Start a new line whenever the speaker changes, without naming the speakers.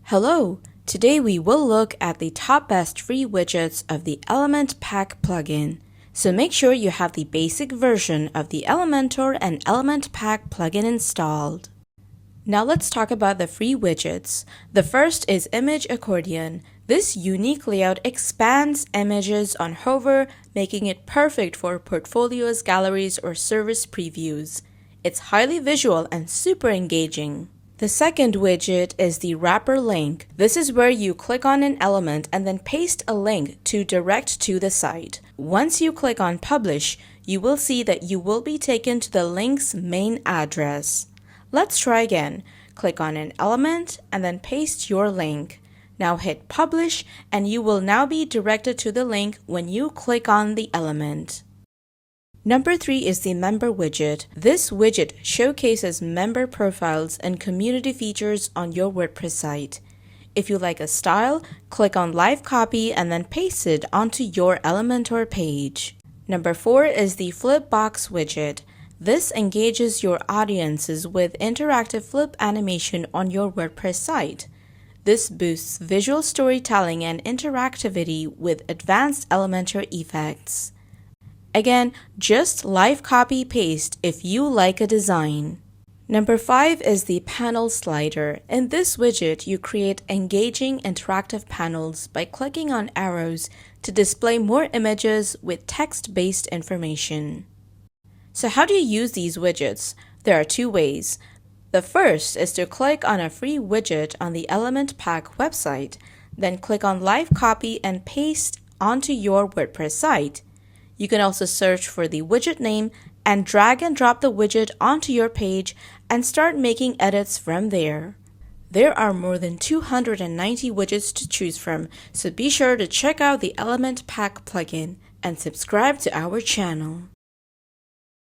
Hello! Today we will look at the top best free widgets of the Element Pack plugin. So make sure you have the basic version of the Elementor and Element Pack plugin installed. Now let's talk about the free widgets. The first is Image Accordion. This unique layout expands images on hover, making it perfect for portfolios, galleries, or service previews. It's highly visual and super engaging. The second widget is the wrapper link. This is where you click on an element and then paste a link to direct to the site. Once you click on publish, you will see that you will be taken to the link's main address. Let's try again. Click on an element and then paste your link. Now hit publish and you will now be directed to the link when you click on the element. Number 3 is the member widget. This widget showcases member profiles and community features on your WordPress site. If you like a style, click on live copy and then paste it onto your Elementor page. Number 4 is the Flipbox widget. This engages your audiences with interactive flip animation on your WordPress site. This boosts visual storytelling and interactivity with advanced Elementor effects. Again, just live copy paste if you like a design. Number 5 is the panel slider. In this widget, you create engaging interactive panels by clicking on arrows to display more images with text-based information. So how do you use these widgets? There are two ways. The first is to click on a free widget on the Element Pack website, then click on live copy and paste onto your WordPress site. You can also search for the widget name and drag and drop the widget onto your page and start making edits from there. There are more than 290 widgets to choose from, so be sure to check out the Element Pack plugin and subscribe to our channel.